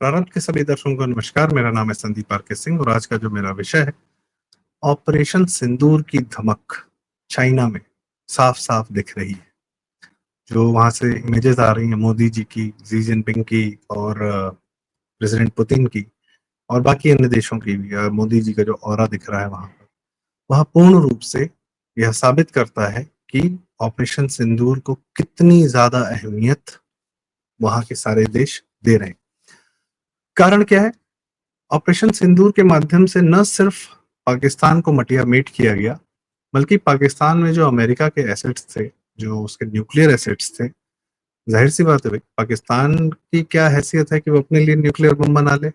प्रारंभ के सभी दर्शकों को नमस्कार। मेरा नाम है संदीप आर के सिंह और आज का जो मेरा विषय है, ऑपरेशन सिंदूर की धमक चाइना में साफ साफ दिख रही है। जो वहां से इमेजेस आ रही हैं मोदी जी की, जी जिनपिंग की और प्रेसिडेंट पुतिन की और बाकी अन्य देशों की भी, मोदी जी का जो ऑरा दिख रहा है वहां पर, वह पूर्ण रूप से यह साबित करता है कि ऑपरेशन सिंदूर को कितनी ज्यादा अहमियत वहां के सारे देश दे रहे हैं। कारण क्या है? ऑपरेशन सिंदूर के माध्यम से न सिर्फ पाकिस्तान को मटिया मेट किया गया, बल्कि पाकिस्तान में जो अमेरिका के एसेट्स थे, जो उसके न्यूक्लियर एसेट्स थे, जाहिर सी बात है भाई, पाकिस्तान की क्या हैसियत है कि वो अपने लिए न्यूक्लियर बम बना ले?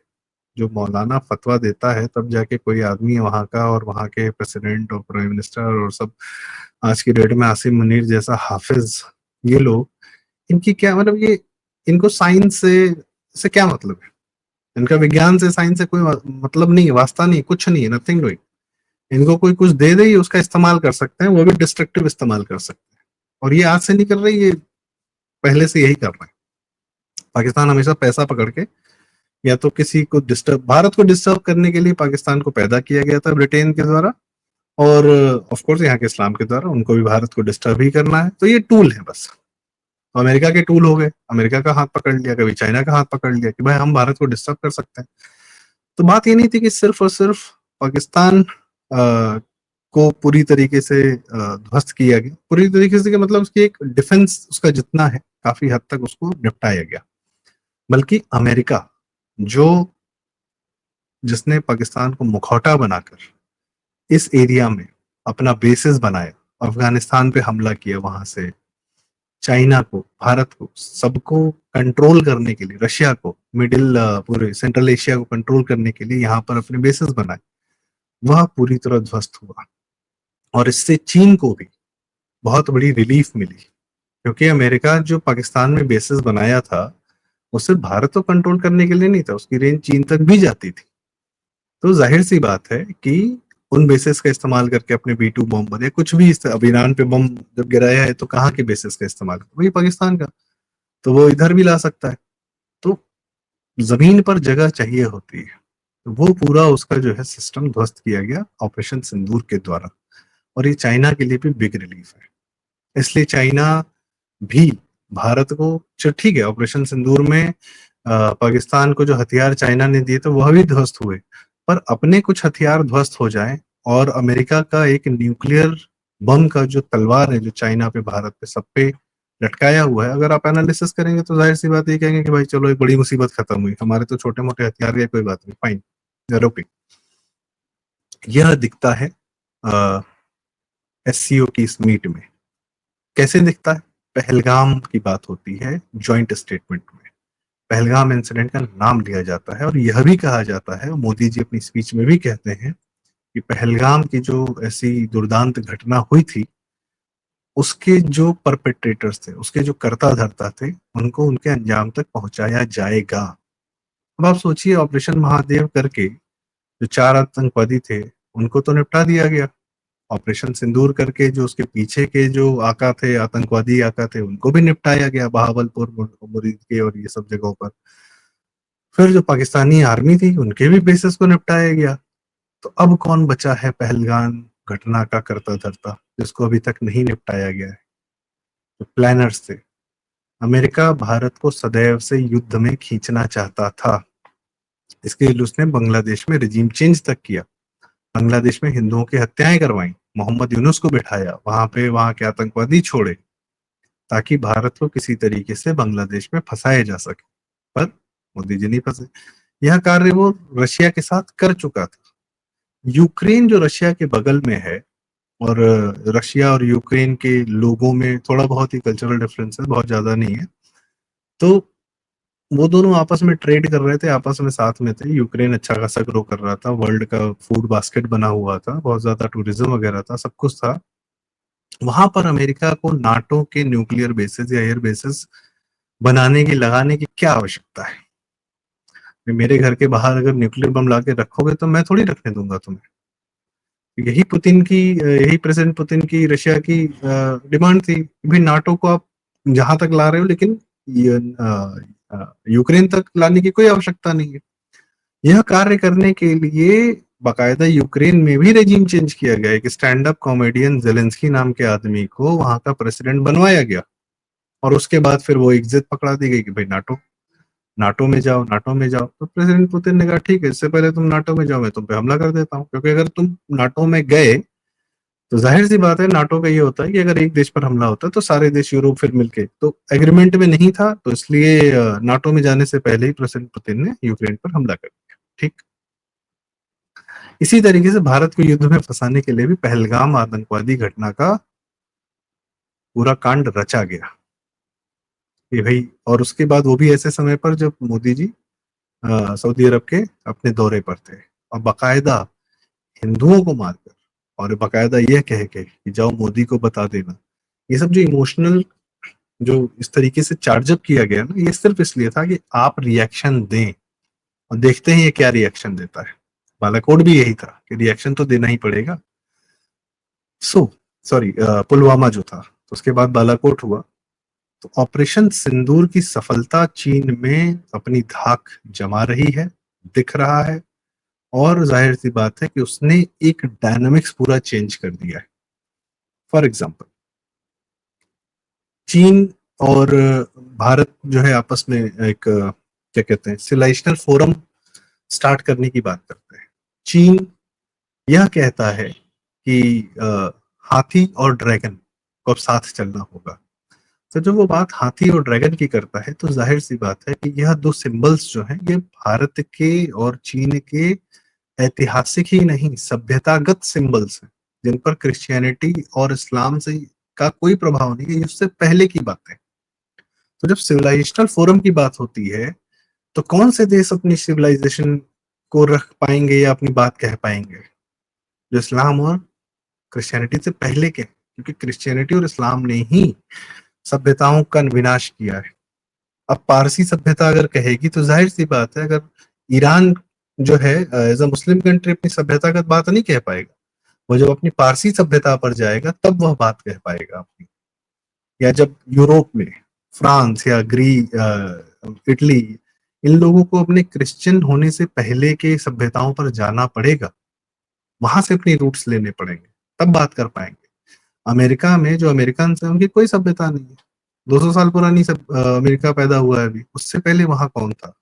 जो मौलाना फतवा देता है तब जाके कोई आदमी वहां का, और वहां के प्रेसिडेंट और प्राइम मिनिस्टर और सब, आज की डेट में आसिम मुनीर जैसा हाफिज, ये लोग, इनकी क्या मतलब, ये इनको साइंस से क्या मतलब है? इनका विज्ञान से, साइंस से कोई मतलब नहीं है, वास्ता नहीं, कुछ नहीं है, नथिंग डूइंग। इनको कोई कुछ दे दे, ये उसका इस्तेमाल कर सकते हैं, वो भी डिस्ट्रक्टिव इस्तेमाल कर सकते हैं। और ये आज से नहीं कर रही, ये पहले से यही कर रहे हैं। पाकिस्तान हमेशा पैसा पकड़ के, या तो किसी को डिस्टर्ब, भारत को डिस्टर्ब करने के लिए पाकिस्तान को पैदा किया गया था ब्रिटेन के द्वारा, और ऑफ कोर्स यहाँ के इस्लाम के द्वारा उनको भी भारत को डिस्टर्ब ही करना है। तो ये टूल है बस। तो अमेरिका के टूल हो गए, अमेरिका का हाथ पकड़ लिया, कभी चाइना का हाथ पकड़ लिया कि भाई हम भारत को डिस्टर्ब कर सकते हैं। तो बात ये नहीं थी कि सिर्फ और सिर्फ पाकिस्तान को पूरी तरीके से ध्वस्त किया गया, पूरी तरीके से, मतलब उसकी एक डिफेंस उसका जितना है काफी हद तक उसको निपटाया गया, बल्कि अमेरिका, जो जिसने पाकिस्तान को मुखौटा बनाकर इस एरिया में अपना बेसिस बनाया, अफगानिस्तान पे हमला किया, वहां से चाइना को, भारत को, सबको कंट्रोल करने के लिए, रशिया को, पूरे सेंट्रल एशिया को कंट्रोल करने के लिए यहाँ पर अपने बेसिस बनाए, वह पूरी तरह ध्वस्त हुआ। और इससे चीन को भी बहुत बड़ी रिलीफ मिली, क्योंकि अमेरिका जो पाकिस्तान में बेसिस बनाया था, वो सिर्फ भारत को कंट्रोल करने के लिए नहीं था, उसकी रेंज चीन तक भी जाती थी। तो जाहिर सी बात है कि उन बेसिस का इस्तेमाल करके अपने B2 बम या कुछ भी, अब ईरान पे बम जब गिराया है तो कहाँ के बेसिस का इस्तेमाल? वही पाकिस्तान का। तो वो इधर भी ला सकता है। तो जमीन पर जगह चाहिए होती है, तो वो पूरा उसका जो है सिस्टम ध्वस्त किया गया ऑपरेशन सिंदूर के द्वारा। और ये चाइना के लिए भी बिग रिलीफ है। इसलिए चाइना भी भारत को, चलो ठीक है, ऑपरेशन सिंदूर में पाकिस्तान को जो हथियार चाइना ने दिए तो वह भी ध्वस्त हुए, पर अपने कुछ हथियार ध्वस्त हो जाए और अमेरिका का एक न्यूक्लियर बम का जो तलवार है, जो चाइना पे, भारत पे, सब पे लटकाया हुआ है, अगर आप एनालिसिस करेंगे तो जाहिर सी बात ये कहेंगे कि भाई चलो एक बड़ी मुसीबत खत्म हुई, हमारे तो छोटे मोटे हथियार है, कोई बात नहीं, फाइन, ओके। यह दिखता है SCO की इस मीट में। कैसे दिखता है? पहलगाम की बात होती है जॉइंट स्टेटमेंट में, पहलगाम इंसिडेंट का नाम लिया जाता है, और यह भी कहा जाता है, मोदी जी अपनी स्पीच में भी कहते हैं, कि पहलगाम की जो ऐसी दुर्दांत घटना हुई थी, उसके जो परपेट्रेटर्स थे, उसके जो कर्ता धर्ता थे, उनको उनके अंजाम तक पहुंचाया जाएगा। अब आप सोचिए, ऑपरेशन महादेव करके जो 4 आतंकवादी थे उनको तो निपटा दिया गया, ऑपरेशन सिंदूर करके जो उसके पीछे के जो आका थे, आतंकवादी आका थे, उनको भी निपटाया गया, बहावलपुर, मुरीद के और ये सब जगहों पर। फिर जो पाकिस्तानी आर्मी थी, उनके भी बेसिस को निपटाया गया। तो अब कौन बचा है पहलगाम घटना का करता धरता, जिसको अभी तक नहीं निपटाया गया है? जो प्लानर्स थे, अमेरिका भारत को सदैव से युद्ध में खींचना चाहता था। इसके लिए उसने बांग्लादेश में रिजीम चेंज तक किया, बांग्लादेश में हिंदुओं की हत्याएं करवाई, मोहम्मद यूनुस को बिठाया वहां पे, वहां के आतंकवादी छोड़े, ताकि भारत को किसी तरीके से बांग्लादेश में फंसाया जा सके। पर मोदी जी नहीं फंसे। यह कार्य वो रशिया के साथ कर चुका था। यूक्रेन जो रशिया के बगल में है, और रशिया और यूक्रेन के लोगों में थोड़ा बहुत ही कल्चरल डिफरेंस है, बहुत ज्यादा नहीं है। तो वो दोनों आपस में ट्रेड कर रहे थे, आपस में साथ में थे। यूक्रेन अच्छा खासा ग्रो कर रहा था, वर्ल्ड का फूड बास्केट बना हुआ था, बहुत ज्यादा टूरिज्म वगैरह था, सब कुछ था। वहां पर अमेरिका को नाटो के न्यूक्लियर बेसिस या एयर बेसिस बनाने की, लगाने की क्या आवश्यकता है? मेरे घर के बाहर अगर न्यूक्लियर बम ला के रखोगे तो मैं थोड़ी रखने दूंगा तुम्हें। यही पुतिन की, यही प्रेसिडेंट पुतिन की, रशिया की डिमांड थी कि भाई नाटो को आप जहां तक ला रहे हो, लेकिन ये यूक्रेन तक लाने की कोई आवश्यकता नहीं है। यह कार्य करने के लिए बाकायदा यूक्रेन में भी रेजिम चेंज किया गया है कि स्टैंड अप कॉमेडियन जेलेंस्की नाम के आदमी को वहां का प्रेसिडेंट बनवाया गया। और उसके बाद फिर वो एक जिद पकड़ा दी गई कि भाई नाटो नाटो में जाओ, नाटो में जाओ। तो प्रेसिडेंट पुतिन ने कहा ठीक है, इससे पहले तुम नाटो में जाओ, मैं तुम पे हमला कर देता हूँ। क्योंकि अगर तुम नाटो में गए तो जाहिर सी बात है, नाटो का ये होता है कि अगर एक देश पर हमला होता है तो सारे देश यूरोप फिर मिलके, तो एग्रीमेंट में नहीं था, तो इसलिए नाटो में जाने से पहले ही प्रेसिडेंट पुतिन ने यूक्रेन पर हमला कर दिया। ठीक इसी तरीके से भारत को युद्ध में फंसाने के लिए भी पहलगाम आतंकवादी घटना का पूरा कांड रचा गया कि भाई। और उसके बाद वो भी ऐसे समय पर जब मोदी जी सऊदी अरब के अपने दौरे पर थे, और बाकायदा हिंदुओं को मारकर, और बाकायदा यह कह के कि जाओ मोदी को बता देना। ये सब जो इमोशनल, जो इस तरीके से चार्जअप किया गया ना, ये सिर्फ इसलिए था कि आप रिएक्शन दें, और देखते हैं ये क्या रिएक्शन देता है। बालाकोट भी यही था कि रिएक्शन तो देना ही पड़ेगा। सो सॉरी, पुलवामा जो था, तो उसके बाद बालाकोट हुआ। तो ऑपरेशन सिंदूर की सफलता चीन में अपनी धाक जमा रही है, दिख रहा है। और जाहिर सी बात है कि उसने एक डायनामिक्स पूरा चेंज कर दिया है। फॉर एग्जाम्पल, चीन और भारत जो है आपस में एक क्या कहते हैं, सिविलाइजेशनल फोरम स्टार्ट करने की बात करते हैं। चीन यह कहता है कि हाथी और ड्रैगन को अब साथ चलना होगा। तो जब वो बात हाथी और ड्रैगन की करता है, तो जाहिर सी बात है कि यह दो सिंबल्स जो हैं, ये भारत के और चीन के ऐतिहासिक ही नहीं, सभ्यतागत सिंबल्स हैं, जिन पर क्रिश्चियनिटी और इस्लाम से का कोई प्रभाव नहीं है। उससे पहले की बात है। तो जब सिविलाइजेशनल फोरम की बात होती है, तो कौन से देश अपनी सिविलाइजेशन को रख पाएंगे या अपनी बात कह पाएंगे? जो इस्लाम और क्रिश्चियनिटी से पहले के, क्योंकि क्रिश्चियनिटी और इस्लाम ने ही सभ्यताओं का विनाश किया है। अब पारसी सभ्यता अगर कहेगी तो जाहिर सी बात है, अगर ईरान जो है एज अ मुस्लिम कंट्री अपनी सभ्यता का बात नहीं कह पाएगा। वो जब अपनी पारसी सभ्यता पर जाएगा तब वह बात कह पाएगा अपनी। या जब यूरोप में फ्रांस या इटली, इन लोगों को अपने क्रिश्चियन होने से पहले के सभ्यताओं पर जाना पड़ेगा, वहां से अपनी रूट्स लेने पड़ेंगे, तब बात कर पाएंगे। अमेरिका में जो अमेरिकन है, उनकी कोई सभ्यता नहीं है। 200 साल पुरानी सब अमेरिका पैदा हुआ है अभी, उससे पहले वहां कौन था?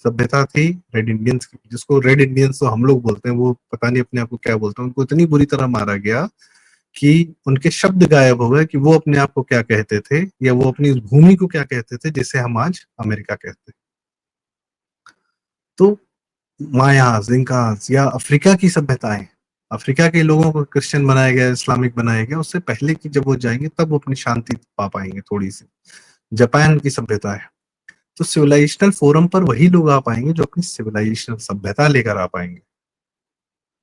सभ्यता थी रेड इंडियंस की, जिसको रेड इंडियंस तो हम लोग बोलते हैं, वो पता नहीं अपने आप को क्या बोलते हैं। उनको इतनी बुरी तरह मारा गया कि उनके शब्द गायब हो गए कि वो अपने आप को क्या कहते थे, या वो अपनी उस भूमि को क्या कहते थे जिसे हम आज अमेरिका कहते हैं। तो मायास, इंकास या अफ्रीका की सभ्यताएं, अफ्रीका के लोगों को क्रिश्चियन बनाया गया, इस्लामिक बनाया गया, उससे पहले की जब वो जाएंगे तब वो अपनी शांति पा पाएंगे थोड़ी सी। जापान की सभ्यता है। तो सिविलाइजेशनल फोरम पर वही लोग आ पाएंगे जो अपनी सिविलाइजेशनल सभ्यता लेकर आ पाएंगे।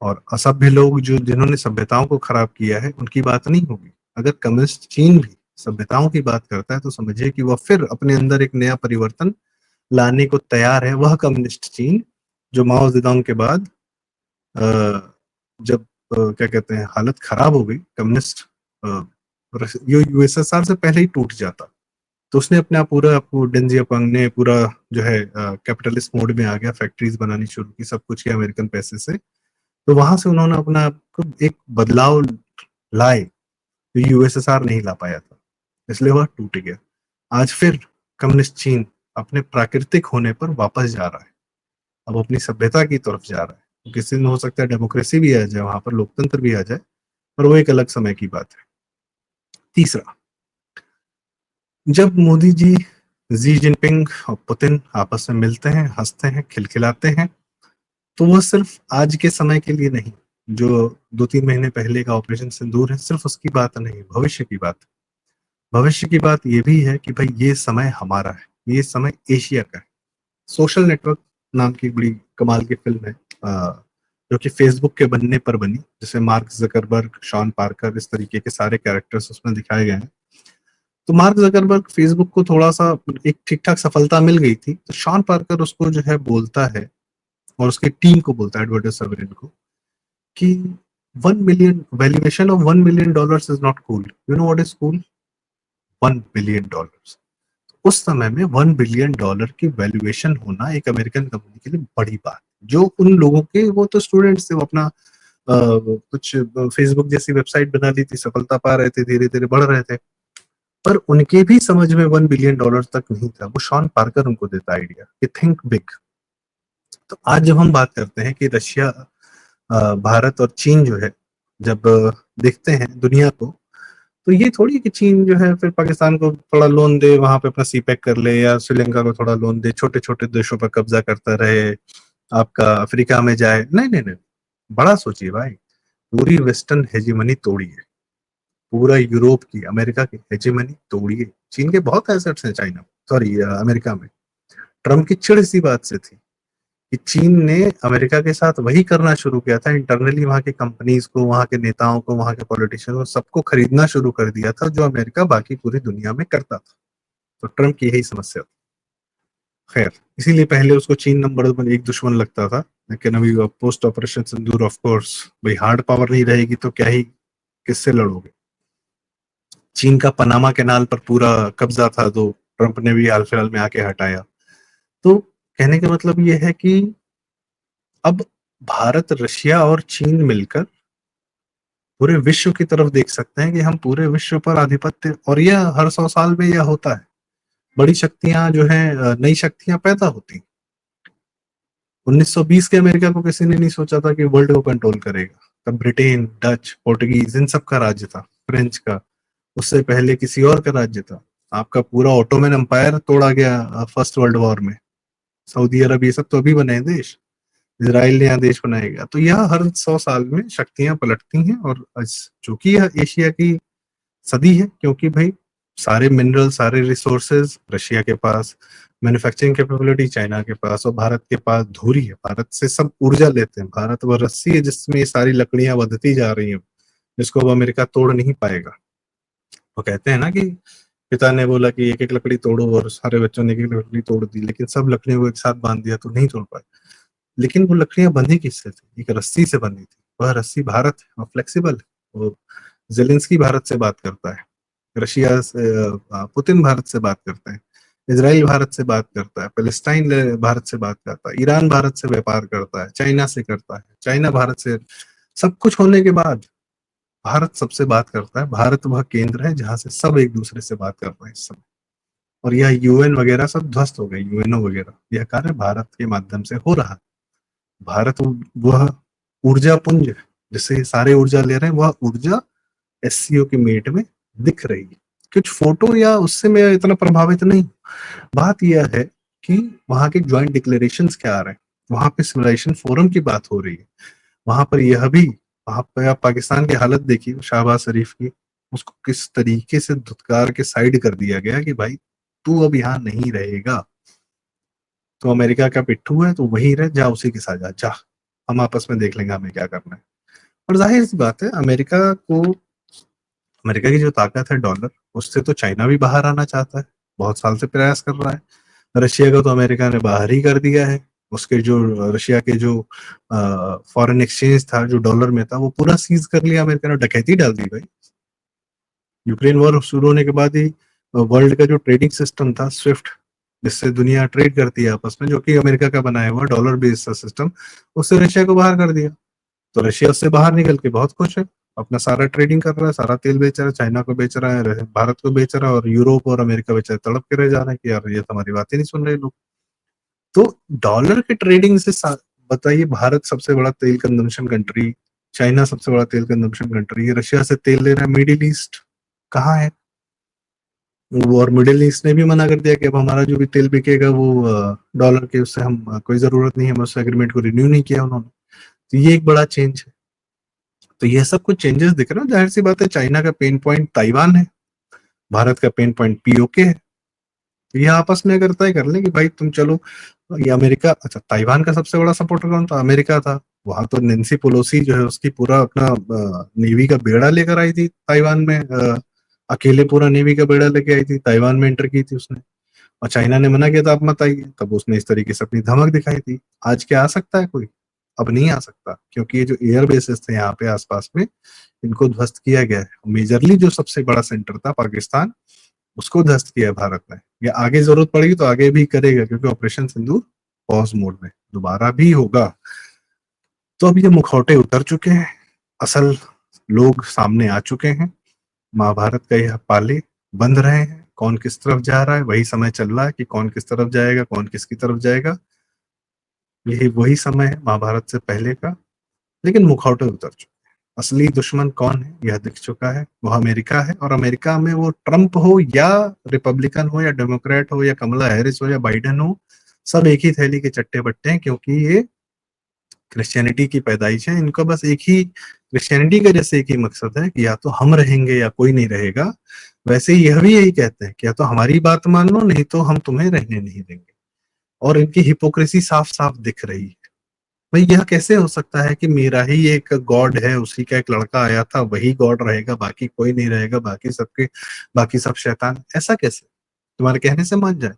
और असभ्य लोग जो जिन्होंने सभ्यताओं को खराब किया है, उनकी बात नहीं होगी। अगर कम्युनिस्ट चीन भी सभ्यताओं की बात करता है, तो समझिए कि वह फिर अपने अंदर एक नया परिवर्तन लाने को तैयार है। वह कम्युनिस्ट चीन जो माओ जेडोंग के बाद जब क्या कहते हैं, हालत खराब हो गई, कम्युनिस्ट यूएसएसआर से पहले ही टूट जाता, तो उसने अपना पूरा, डेंग जियाओपिंग ने पूरा जो है कैपिटलिस्ट मोड में आ गया, फैक्ट्रीज बनानी शुरू की, सब कुछ किया अमेरिकन पैसे से। तो वहां से उन्होंने अपना एक बदलाव लाए जो यूएसएसआर नहीं ला पाया था, इसलिए वह टूट गया। आज फिर कम्युनिस्ट चीन अपने प्राकृतिक होने पर वापस जा रहा है, अब अपनी सभ्यता की तरफ जा रहा है। तो किसी दिन हो सकता है डेमोक्रेसी भी आ जाए, वहां पर लोकतंत्र भी आ जाए, पर वो एक अलग समय की बात है। तीसरा, जब मोदी जी जिनपिंग और पुतिन आपस में मिलते हैं, हंसते हैं, खिलखिलाते हैं, तो वो सिर्फ आज के समय के लिए नहीं, जो 2-3 महीने पहले का ऑपरेशन सिंदूर है, सिर्फ उसकी बात नहीं, भविष्य की बात। भविष्य की बात ये भी है कि भाई ये समय हमारा है, ये समय एशिया का है। सोशल नेटवर्क नाम की बड़ी कमाल की फिल्म है, जो कि फेसबुक के बनने पर बनी, जिसमें मार्क जकरबर्ग, शॉन पार्कर, इस तरीके के सारे कैरेक्टर्स उसमें दिखाए गए हैं। तो मार्क जकरबर्ग फेसबुक को थोड़ा सा एक ठीक ठाक सफलता मिल गई थी, तो शॉन पार्कर उसको जो है बोलता है, और उसकी टीम को बोलता है, एडवर्ड सेवरिन को, कि 1 million valuation of $1 million is not cool. You know what is cool? $1 billion. उस समय में $1 बिलियन की वैल्यूएशन होना एक अमेरिकन कंपनी के लिए बड़ी बात। जो उन लोगों के, वो तो स्टूडेंट्स थे, वो अपना कुछ फेसबुक जैसी वेबसाइट बना ली थी, सफलता पा रहे थे, धीरे धीरे बढ़ रहे थे, पर उनके भी समझ में $1 बिलियन तक नहीं था। वो शॉन पार्कर उनको देता आइडिया कि थिंक बिग। तो आज जब हम बात करते हैं कि रशिया, भारत और चीन जो है, जब देखते हैं दुनिया को, तो ये थोड़ी कि चीन जो है फिर पाकिस्तान को थोड़ा लोन दे, वहां पे अपना सीपैक कर ले, या श्रीलंका को थोड़ा लोन दे, छोटे छोटे देशों पर कब्जा करता रहे, आपका अफ्रीका में जाए। नहीं नहीं नहीं, बड़ा सोचिए भाई। पूरी वेस्टर्न हेजीमनी तोड़िए, पूरा यूरोप की, अमेरिका की हेजीमनी तोड़िए। चीन के बहुत एसेट्स हैं चाइना, सॉरी अमेरिका में। ट्रम्प की चिढ़ इसी बात से थी कि चीन ने अमेरिका के साथ वही करना शुरू किया था, इंटरनली वहां के कंपनीज को, वहां के नेताओं को, वहां के पॉलिटिशियन को, सबको खरीदना शुरू कर दिया था, जो अमेरिका बाकी पूरी दुनिया में करता था। तो ट्रम्प की यही समस्या थी। खैर, इसीलिए पहले उसको चीन नंबर वन एक दुश्मन लगता था, लेकिन अभी post operation Sindoor, of course भाई, हार्ड पावर नहीं रहेगी तो क्या ही, किससे लड़ोगे। चीन का पनामा कैनाल पर पूरा कब्जा था, तो ट्रंप ने भी हाल फिलहाल में आके हटाया। तो कहने का मतलब ये है कि अब भारत, रशिया और चीन मिलकर पूरे विश्व की तरफ देख सकते हैं कि हम पूरे विश्व पर आधिपत्य, और यह हर 100 साल में यह होता है। बड़ी शक्तियां जो है, नई शक्तियां पैदा होती। 1920 के अमेरिका को किसी ने नहीं सोचा था कि वर्ल्ड को कंट्रोल करेगा। तब ब्रिटेन, डच, पोर्टुगीज, इन सब का राज्य था, फ्रेंच का। उससे पहले किसी और का राज्य था। आपका पूरा ऑटोमन एम्पायर तोड़ा गया फर्स्ट वर्ल्ड वॉर में। सऊदी अरब, ये सब तो अभी बने हैं देश। इसराइल ने यहाँ देश बनाएगा। तो यह हर 100 साल में शक्तियां पलटती हैं, और चूंकि यह एशिया की सदी है, क्योंकि भाई सारे मिनरल, सारे रिसोर्सेज रशिया के पास, मैन्युफैक्चरिंग कैपेबिलिटी चाइना के पास, और भारत के पास धुरी है। भारत से सब ऊर्जा लेते हैं। भारत वह रस्सी है जिसमें ये सारी लकड़ियां बंधती जा रही हैं, जिसको अब अमेरिका तोड़ नहीं पाएगा। वो कहते हैं ना कि पिता ने बोला कि एक एक लकड़ी तोड़ो, और सारे बच्चों ने एक एक लकड़ी तोड़ दी, लेकिन सब लकड़ियों को एक साथ बांध दिया तो नहीं तोड़ पाए। लेकिन वो लकड़ियां बंधी किससे थी? एक रस्सी से बंधी थी। वह रस्सी भारत है, और फ्लेक्सिबल है। वो जेलेंस्की भारत से बात करता है, रशिया से, पुतिन भारत से बात करते हैं, इसराइल भारत से बात करता है, पैलेस्टाइन भारत से बात करता है, ईरान भारत से व्यापार करता है, चाइना से करता है, चाइना भारत से। सब कुछ होने के बाद भारत सबसे बात करता है। भारत वह केंद्र है जहां से सब एक दूसरे से बात कर रहे हैं इस समय। और यह यूएन वगैरह सब ध्वस्त हो गए, यूएनओ वगैरह, यह कार्य भारत के माध्यम से हो रहा है। भारत वह ऊर्जा पुंज है जिससे सारे ऊर्जा ले रहे हैं। वह ऊर्जा एससीओ की मीट में दिख रही है। कुछ फोटो या उससे मैं इतना प्रभावित नहीं। बात यह है कि वहां के ज्वाइंट डिक्लेरेशंस क्या आ रहे हैं। वहां पे सिविलाइजेशन फोरम की बात हो रही है। वहां पर यह भी, वहां पर आप पाकिस्तान की हालत देखिए, शहबाज शरीफ की, उसको किस तरीके से धुतकार के साइड कर दिया गया कि भाई तू अब यहाँ नहीं रहेगा, तो अमेरिका का पिट्ठू है, तो वही रह जा, उसी के साथ जा जा, हम आपस में देख लेंगे हमें क्या करना है। और जाहिर सी बात है, अमेरिका की जो ताकत है डॉलर, उससे तो चाइना भी बाहर आना चाहता है, बहुत साल से प्रयास कर रहा है। रशिया को तो अमेरिका ने बाहर ही कर दिया है। उसके जो रशिया के जो फॉरेन एक्सचेंज था, जो डॉलर में था, वो पूरा सीज कर लिया अमेरिका ने, डकैती डाल दी भाई। यूक्रेन वॉर शुरू होने के बाद ही वर्ल्ड का जो ट्रेडिंग सिस्टम था, स्विफ्ट, जिससे दुनिया ट्रेड करती है आपस में, जो कि अमेरिका का बनाया हुआ डॉलर बेस्ड सिस्टम, उससे रशिया को बाहर कर दिया। तो रशिया उससे बाहर निकल के बहुत खुश है, अपना सारा ट्रेडिंग कर रहा है, सारा तेल बेच रहा है, चाइना को बेच रहा है, भारत को बेच रहा है, और यूरोप और अमेरिका बेचारे तड़प के रह जा रहे हैं कि यार ये तो हमारी बात ही नहीं सुन रहे लोग। तो डॉलर के ट्रेडिंग से बताइए, भारत सबसे बड़ा तेल कंजम्पशन कंट्री, चाइना सबसे बड़ा तेल कंजम्पशन कंट्री, रशिया से तेल ले रहा है, मिडिल ईस्ट कहाँ है वो? और मिडिल ईस्ट ने भी मना कर दिया कि अब हमारा जो भी तेल बिकेगा वो डॉलर के, उससे हम कोई जरूरत नहीं है, उस एग्रीमेंट को रिन्यू नहीं किया उन्होंने। तो ये एक बड़ा चेंज है। तो ये सब कुछ चेंजेस दिख रहे हैं। जाहिर सी बात है, चाइना का पेन पॉइंट ताइवान है, भारत का पेन पॉइंट पीओके है। तो ये आपस में अगर तय कर लें कि भाई तुम चलो, ये अमेरिका, अच्छा ताइवान का सबसे बड़ा सपोर्टर कौन था? अमेरिका था। वहां तो नेंसी पेलोसी जो है, उसकी पूरा अपना नेवी का बेड़ा लेकर आई थी ताइवान में, अकेले पूरा नेवी का बेड़ा लेके आई थी, ताइवान में एंटर की थी उसने। और चाइना ने मना किया था, आप मत आइए, तब उसने इस तरीके से अपनी धमक दिखाई थी। आज क्या आ सकता है कोई? अब नहीं आ सकता, क्योंकि ये जो एयर बेसिस थे यहाँ पे आसपास में, इनको ध्वस्त किया गया है। मेजरली जो सबसे बड़ा सेंटर था पाकिस्तान, उसको ध्वस्त किया है भारत ने। या आगे जरूरत पड़ेगी तो आगे भी करेगा, क्योंकि ऑपरेशन सिंदूर पॉज मोड में दोबारा भी होगा। तो अब ये मुखौटे उतर चुके हैं, असल लोग सामने आ चुके हैं। महाभारत का यह पाले बंध रहे हैं, कौन किस तरफ जा रहा है, वही समय चल रहा है कि कौन किस तरफ जाएगा, कौन किसकी तरफ जाएगा। यही वही समय है महाभारत से पहले का, लेकिन मुखौटे उतर चुके हैं। असली दुश्मन कौन है यह दिख चुका है, वह अमेरिका है। और अमेरिका में वो ट्रंप हो या रिपब्लिकन हो या डेमोक्रेट हो या कमला हैरिस हो या बाइडेन हो, सब एक ही थैली के चट्टे बट्टे हैं, क्योंकि ये क्रिश्चियनिटी की पैदाइश है। इनका बस एक ही, क्रिश्चियनिटी का जैसे एक ही मकसद है कि या तो हम रहेंगे या कोई नहीं रहेगा, वैसे ही यह भी यही कहते हैं कि या तो हमारी बात मान लो, नहीं तो हम तुम्हें रहने नहीं देंगे। और इनकी हिपोक्रेसी साफ साफ दिख रही है। भाई यह कैसे हो सकता है कि मेरा ही एक गॉड है, उसी का एक लड़का आया था, वही गॉड रहेगा, बाकी कोई नहीं रहेगा, बाकी सब शैतान? ऐसा कैसे? तुम्हारे कहने से मान जाए?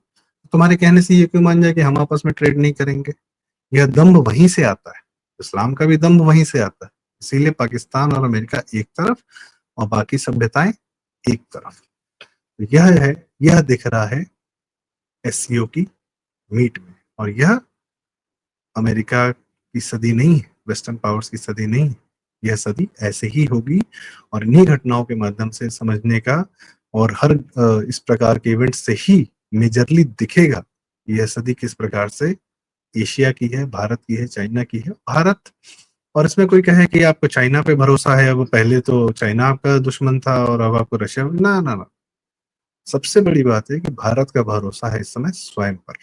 तुम्हारे कहने से ये क्यों मान जाए कि हम आपस में ट्रेड नहीं करेंगे? यह दम्भ वहीं से आता है, इस्लाम का भी दम्भ वहीं से आता है। इसीलिए पाकिस्तान और अमेरिका एक तरफ और बाकी सभ्यताएं एक तरफ। यह है, यह दिख रहा है एससीओ की मीट में। और यह अमेरिका की सदी नहीं है, वेस्टर्न पावर्स की सदी नहीं है, यह सदी ऐसे ही होगी। और इन्हीं घटनाओं के माध्यम से समझने का, और हर इस प्रकार के इवेंट से ही मेजरली दिखेगा यह सदी किस प्रकार से एशिया की है, भारत की है, चाइना की है। भारत, और इसमें कोई कहे कि आपको चाइना पे भरोसा है, अब पहले तो चाइना आपका दुश्मन था और अब आपको रशिया, ना ना ना। सबसे बड़ी बात है कि भारत का भरोसा है इस समय स्वयं पर,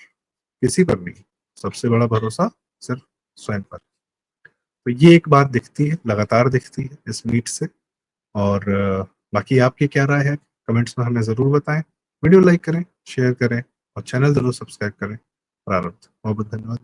किसी पर नहीं। सबसे बड़ा भरोसा सिर्फ स्वयं पर। तो ये एक बात दिखती है, लगातार दिखती है इस मीट से। और बाकी आपकी क्या राय है, कमेंट्स में हमें जरूर बताएं। वीडियो लाइक करें, शेयर करें और चैनल जरूर सब्सक्राइब करें। प्रारब्ध। बहुत बहुत धन्यवाद।